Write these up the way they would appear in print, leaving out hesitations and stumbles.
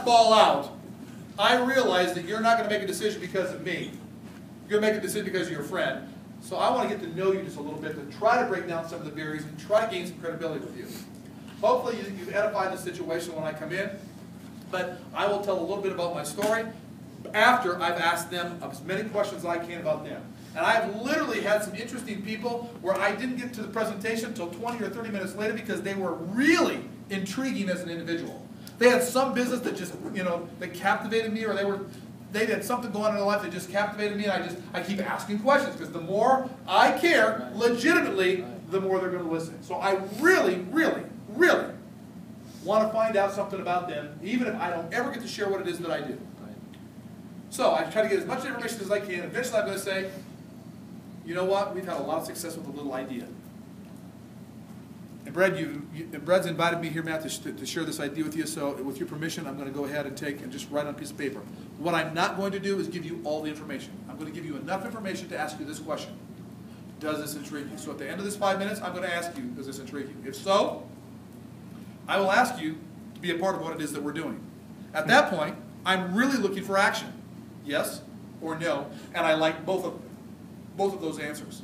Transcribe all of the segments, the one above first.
fall out, I realize that you're not going to make a decision because of me. You're going to make a decision because of your friend. So I want to get to know you just a little bit to try to break down some of the barriers and try to gain some credibility with you. Hopefully you've edified the situation when I come in, but I will tell a little bit about my story after I've asked them as many questions as I can about them. And I've literally had some interesting people where I didn't get to the presentation until 20 or 30 minutes later because they were really intriguing as an individual. They had some business that just, that captivated me, or they had something going on in their life that just captivated me, and I keep asking questions because the more I care, legitimately, the more they're going to listen. So I really, really, really want to find out something about them, even if I don't ever get to share what it is that I do. So I try to get as much information as I can. Eventually I'm going to say, you know what, we've had a lot of success with a little idea. And Brad's invited me here, Matt, to share this idea with you, so with your permission, I'm going to go ahead and just write on a piece of paper. What I'm not going to do is give you all the information. I'm going to give you enough information to ask you this question. Does this intrigue you? So at the end of this 5 minutes, I'm going to ask you, does this intrigue you? If so, I will ask you to be a part of what it is that we're doing. At that point, I'm really looking for action. Yes or no, and I like both of those answers.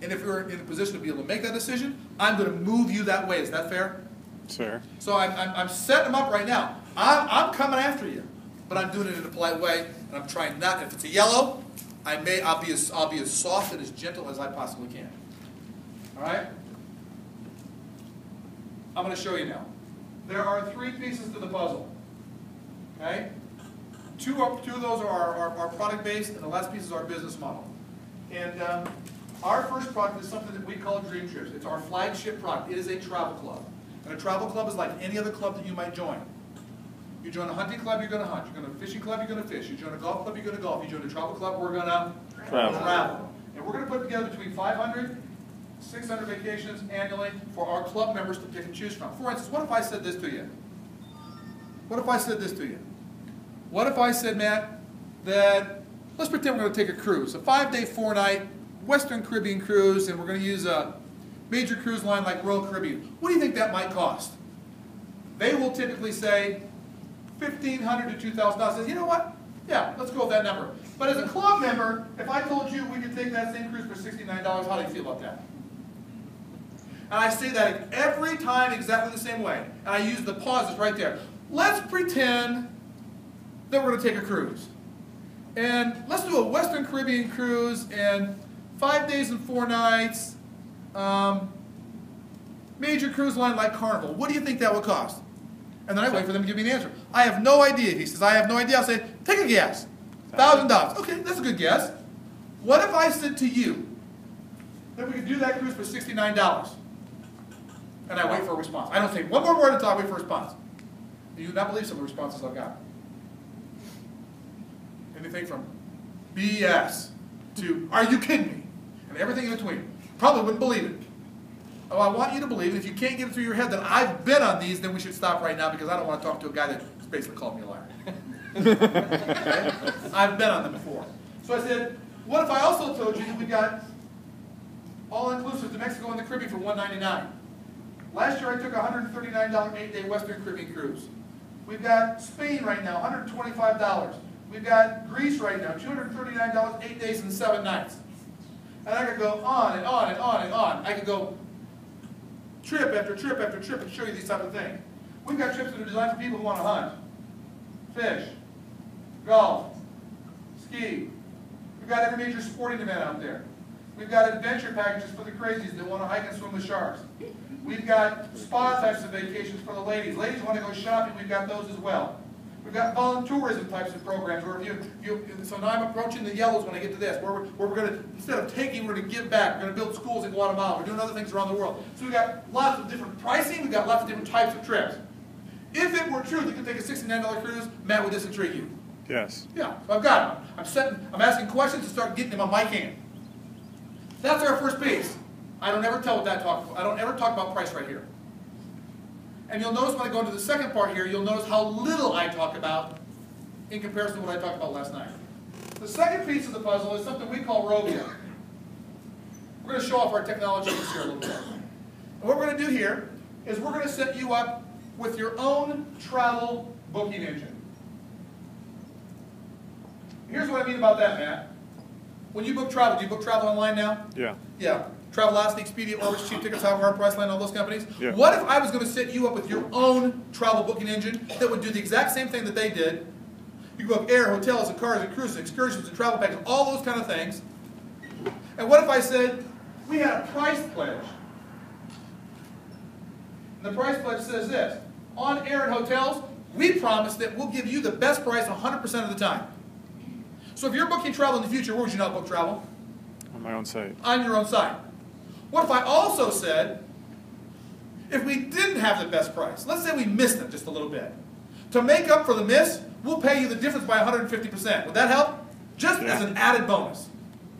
And if you're in a position to be able to make that decision, I'm going to move you that way. Is that fair? Sure. So I'm setting them up right now. I'm coming after you, but I'm doing it in a polite way, and I'm trying not. If it's a yellow, I'll be as soft and as gentle as I possibly can. All right. I'm going to show you now. There are 3 pieces to the puzzle. Okay. Two of those are our product-based, and the last piece is our business model. And our first product is something that we call Dream Trips. It's our flagship product. It is a travel club. And a travel club is like any other club that you might join. You join a hunting club, you're going to hunt. You join a fishing club, you're going to fish. You join a golf club, you're going to golf. You join a travel club, we're going to travel. And we're going to put together between 500, 600 vacations annually for our club members to pick and choose from. For instance, what if I said this to you? What if I said this to you? What if I said, Matt, that let's pretend we're going to take a cruise, a 5-day, 4-night Western Caribbean cruise, and we're going to use a major cruise line like Royal Caribbean. What do you think that might cost? They will typically say $1,500 to $2,000. Says, you know what? Yeah, let's go with that number. But as a club member, if I told you we could take that same cruise for $69, how do you feel about that? And I say that every time exactly the same way. And I use the pauses right there. Let's pretend that we're going to take a cruise. And let's do a Western Caribbean cruise and 5 days and 4 nights, major cruise line like Carnival. What do you think that would cost? And then I wait for them to give me an answer. I have no idea. If he says, I have no idea, I'll say, take a guess. $1,000. Okay, that's a good guess. What if I said to you that we could do that cruise for $69? And I wait for a response. I don't say one more word until I wait for a response. You would not believe some of the responses I've got. Anything from BS to, are you kidding me? And everything in between. Probably wouldn't believe it. Oh, I want you to believe it. If you can't get it through your head that I've been on these, then we should stop right now because I don't want to talk to a guy that basically called me a liar. Okay? I've been on them before. So I said, what if I also told you that we got all-inclusive to Mexico and the Caribbean for $199? Last year I took a $139 8-day Western Caribbean cruise. We've got Spain right now, $125. We've got Greece right now, $239, 8 days and 7 nights. And I could go on and on and on and on. I could go trip after trip after trip and show you these type of things. We've got trips that are designed for people who want to hunt, fish, golf, ski. We've got every major sporting event out there. We've got adventure packages for the crazies that want to hike and swim with sharks. We've got spa types of vacations for the ladies. Ladies want to go shopping, we've got those as well. We've got volunteerism types of programs where so now I'm approaching the yellows when I get to this, where we're going to, instead of taking, we're going to give back. We're going to build schools in Guatemala. We're doing other things around the world. So we've got lots of different pricing. We've got lots of different types of trips. If it were true that you could take a $69 cruise, Matt, would this intrigue you? Yes. Yeah, so I've got them. I'm asking questions to start getting them on my can. That's our first piece. I don't ever talk about price right here. And you'll notice when I go into the second part here, you'll notice how little I talk about in comparison to what I talked about last night. The second piece of the puzzle is something we call Rovia. We're going to show off our technology here a little bit. And what we're going to do here is we're going to set you up with your own travel booking engine. Here's what I mean about that, Matt. When you book travel, do you book travel online now? Yeah. Yeah. Travelocity, Expedia, Orbitz, Cheap Tickets, Hotwire, Priceline, all those companies. Yeah. What if I was going to set you up with your own travel booking engine that would do the exact same thing that they did? You book air, hotels, and cars, and cruises, excursions, and travel packages, all those kind of things. And what if I said, we had a price pledge? And the price pledge says this: on air and hotels, we promise that we'll give you the best price 100% of the time. So if you're booking travel in the future, where would you not book travel? On my own site. On your own site. What if I also said, if we didn't have the best price, let's say we missed it just a little bit, to make up for the miss, we'll pay you the difference by 150%. Would that help? Just as an added bonus.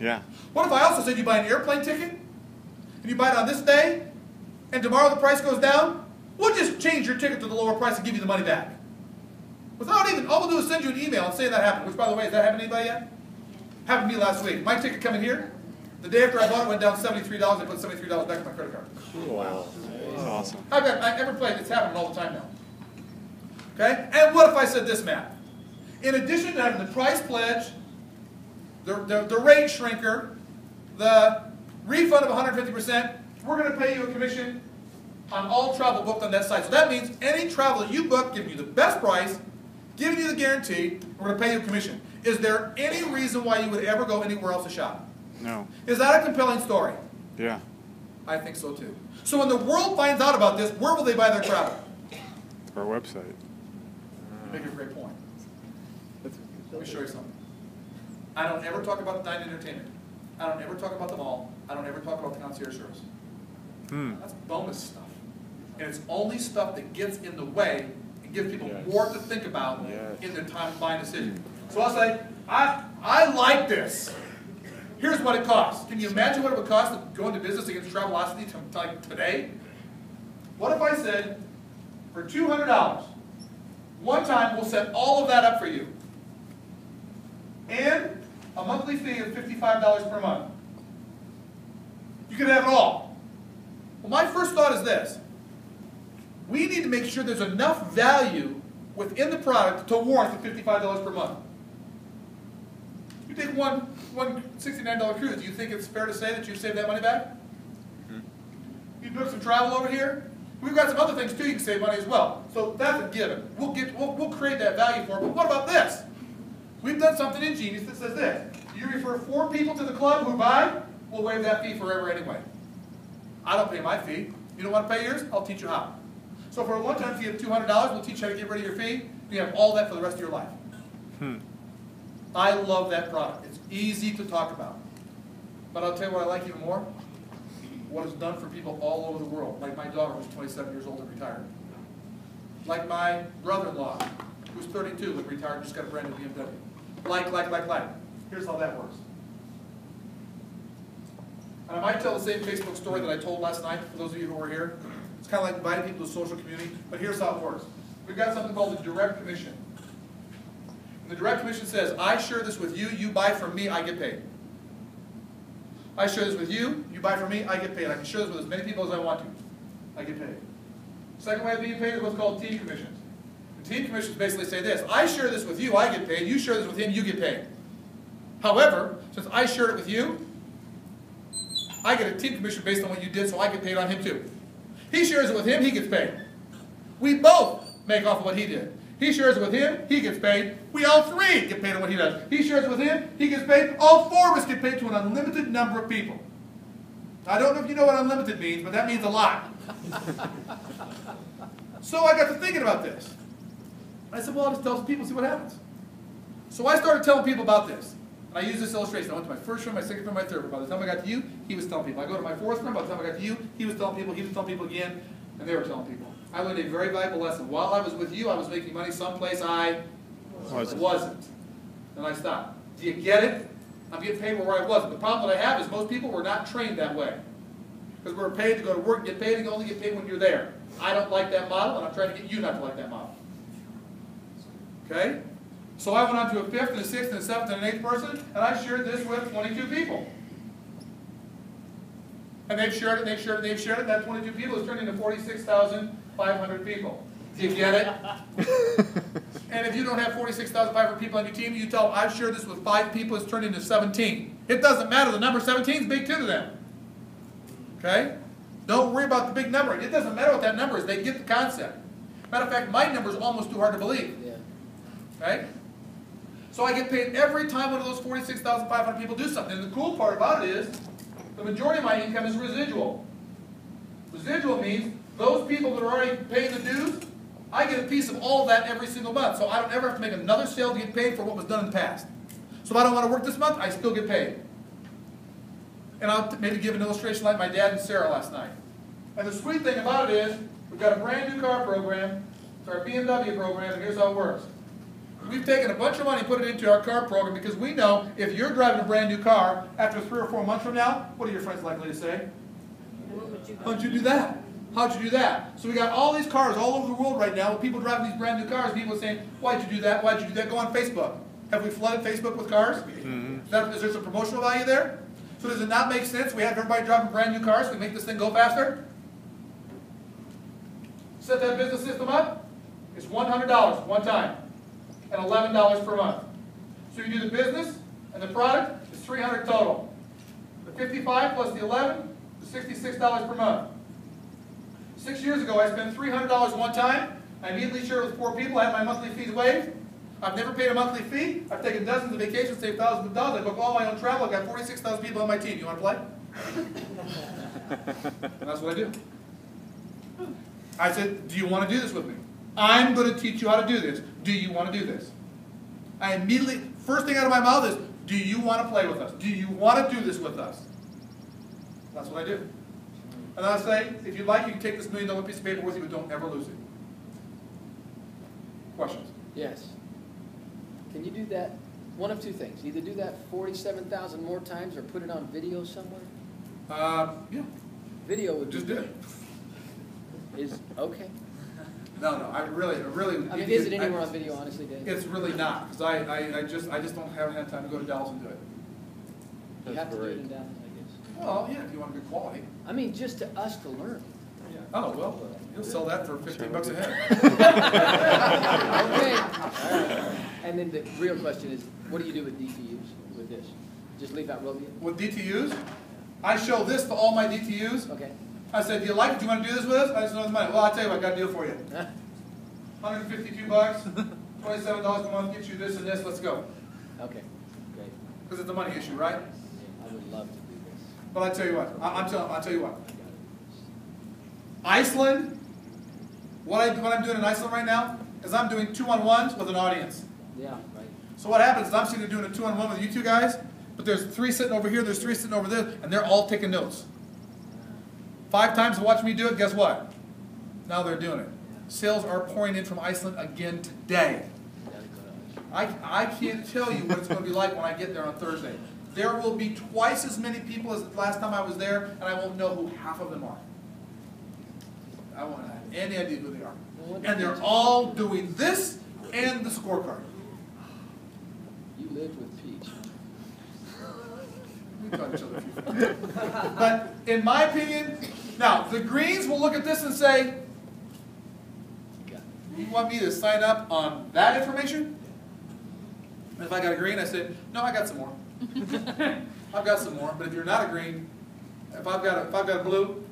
Yeah. What if I also said you buy an airplane ticket, and you buy it on this day, and tomorrow the price goes down? We'll just change your ticket to the lower price and give you the money back. Without even, all we'll do is send you an email and say that happened. Which, by the way, has that happened to anybody yet? Happened to me last week. My ticket coming here, the day after I bought it, went down $73. I put $73 back on my credit card. Wow. That's awesome. I've never played. It's happening all the time now. Okay? And what if I said this, Matt? In addition to having the price pledge, the rate shrinker, the refund of 150%, we're going to pay you a commission on all travel booked on that site. So that means any travel that you book, giving you the best price, giving you the guarantee, we're going to pay you a commission. Is there any reason why you would ever go anywhere else to shop? No. Is that a compelling story? Yeah. I think so too. So when the world finds out about this, where will they buy their travel? Our website. You make a great point. Let me show you something. I don't ever talk about night entertainment. I don't ever talk about the mall. I don't ever talk about the concierge service. That's bonus stuff. And it's only stuff that gets in the way and gives people more to think about in their time buying decision. So I'll say, I like this. Here's what it costs. Can you imagine what it would cost to go into business against Travelocity like today? What if I said, for $200, one time we'll set all of that up for you, and a monthly fee of $55 per month. You can have it all. Well, my first thought is this. We need to make sure there's enough value within the product to warrant the $55 per month. You take one $69 cruise, do you think it's fair to say that you save that money back? You book some travel over here. We've got some other things too you can save money as well. So that's a given. We'll create that value for it. But what about this? We've done something ingenious that says this. You refer 4 people to the club who buy, we'll waive that fee forever anyway. I don't pay my fee. You don't want to pay yours? I'll teach you how. So for a one-time fee of $200, we'll teach you how to get rid of your fee. You have all that for the rest of your life. I love that product. It's easy to talk about. But I'll tell you what I like even more. What it's done for people all over the world. Like my daughter, who's 27 years old and retired. Like my brother-in-law, who's 32 and retired and just got a brand new BMW. Like. Here's how that works. And I might tell the same Facebook story that I told last night for those of you who were here. It's kind of like inviting people to the social community, but here's how it works. We've got something called the direct commission. And the direct commission says, I share this with you, you buy from me, I get paid. I share this with you, you buy from me, I get paid. I can share this with as many people as I want to. I get paid. Second way of being paid is what's called team commissions. And team commissions basically say this: I share this with you, I get paid. You share this with him, you get paid. However, since I shared it with you, I get a team commission based on what you did, so I get paid on him too. He shares it with him, he gets paid. We both make off of what he did. He shares it with him, he gets paid. We all 3 get paid on what he does. He shares it with him, he gets paid. All 4 of us get paid to an unlimited number of people. I don't know if you know what unlimited means, but that means a lot. So I got to thinking about this. I said, well, I'll just tell some people, see what happens. So I started telling people about this. And I used this illustration. I went to my first room, my second room, my third room. By the time I got to you, he was telling people. I go to my 4th room, by the time I got to you, he was telling people again, and they were telling people. I learned a very valuable lesson. While I was with you, I was making money someplace I wasn't. And I stopped. Do you get it? I'm getting paid where I wasn't. The problem that I have is most people were not trained that way. Because we're paid to go to work and get paid, and you only get paid when you're there. I don't like that model, and I'm trying to get you not to like that model. Okay? So I went on to a 5th and a 6th and a 7th and an 8th person, and I shared this with 22 people. And they've shared it, and they've shared it, and they've shared it, and that 22 people has turned into 46,500 people. Do you get it? And if you don't have 46,500 people on your team, you tell them, I've shared this with 5 people, it's turned into 17. It doesn't matter. The number 17 is big too to them. Okay? Don't worry about the big number. It doesn't matter what that number is. They get the concept. Matter of fact, my number is almost too hard to believe. Yeah. Okay? So I get paid every time one of those 46,500 people do something. And the cool part about it is, the majority of my income is residual. Residual means those people that are already paying the dues, I get a piece of all of that every single month. So I don't ever have to make another sale to get paid for what was done in the past. So if I don't want to work this month, I still get paid. And I'll maybe give an illustration like my dad and Sarah last night. And the sweet thing about it is, we've got a brand new car program. It's our BMW program, and here's how it works. We've taken a bunch of money and put it into our car program because we know if you're driving a brand new car, after 3 or 4 months from now, what are your friends likely to say? How'd you do that? How'd you do that? So we got all these cars all over the world right now with people driving these brand new cars. People saying, why'd you do that? Why'd you do that? Go on Facebook. Have we flooded Facebook with cars? Is there some promotional value there? So does it not make sense? We have everybody driving brand new cars. We make this thing go faster. Set that business system up. It's $100 one time and $11 per month. So you do the business and the product is $300 total. The 55 plus the 11 is $66 per month. 6 years ago, I spent $300 one time. I immediately shared it with 4 people. I had my monthly fees waived. I've never paid a monthly fee. I've taken dozens of vacations, saved thousands of dollars. I book all my own travel. I've got 46,000 people on my team. You want to play? And that's what I do. I said, do you want to do this with me? I'm going to teach you how to do this. Do you want to do this? I immediately, first thing out of my mouth is, do you want to play with us? Do you want to do this with us? That's what I do. And I say, if you'd like, you can take this $1 million piece of paper with you, but don't ever lose it. Questions? Yes. Can you do that? One of 2 things. Either do that 47,000 more times or put it on video somewhere? Yeah. Video would Just be do it. Is okay. No, I really. I mean, is it anywhere on video, honestly, Dave? It's really not, because I just don't have time to go to Dallas and do it. You have to do it in Dallas, I guess. Well, yeah, if you want good quality. I mean, just to us to learn. Oh, well, you'll sell that for $15 a head. Okay. All right. And then the real question is, what do you do with DTUs with this? Just leave out Robia? With DTUs, I show this to all my DTUs. Okay. I said, do you like it? Do you want to do this with us? I just know the money. Well, I'll tell you what, I got a deal for you. $152, $27 a month, get you this and this, let's go. Okay. Great. Because it's a money issue, right? Yeah, I would love to do this. But I tell you what, I'll tell you what. Iceland, what I'm doing in Iceland right now is I'm doing 2-on-1s with an audience. Yeah, right. So what happens is I'm sitting there doing a 2-on-1 with you 2 guys, but there's 3 sitting over here, there's 3 sitting over there, and they're all taking notes. 5 times to watch me do it, guess what? Now they're doing it. Sales are pouring in from Iceland again today. I can't tell you what it's going to be like when I get there on Thursday. There will be twice as many people as the last time I was there, and I won't know who half of them are. I won't have any idea who they are. And they're all doing this and the scorecard. You lived with Peach. We taught each other a few things. But in my opinion, now the Greens will look at this and say, you want me to sign up on that information? And if I got a green, I said, no, I got some more. I've got some more. But if you're not a green, if I've got a blue,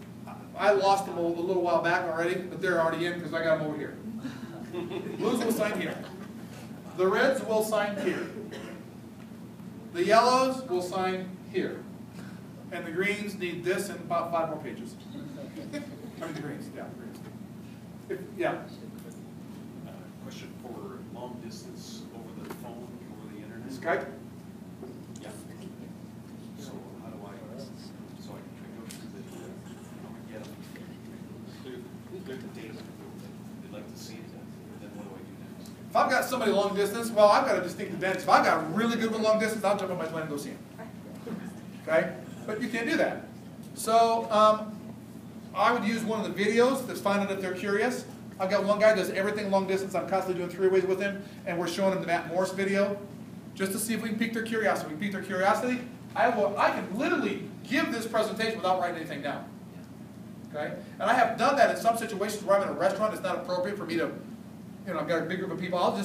I lost them a little while back already, but they're already in because I got them over here. Blues will sign here. The reds will sign here. The yellows will sign here. And the greens need this and about 5 more pages. I mean the greens, yeah, the greens. Yeah. Question for long distance over the phone, over the internet. Skype? Yeah. So how do I, so I can go through the, get them, clear the data, they'd like to see it, then what do I do next? If I've got somebody long distance, well, I've got a distinct advantage. If I've got really good with long distance, I'll jump on my plane and go see him. Okay? But you can't do that. So I would use one of the videos that's finding if they're curious. I've got one guy who does everything long distance. I'm constantly doing 3-ways with him, and we're showing him the Matt Morris video just to see if we can pique their curiosity. If we pique their curiosity, I can literally give this presentation without writing anything down. Okay? And I have done that in some situations where I'm in a restaurant, it's not appropriate for me to, I've got a big group of people, I'll just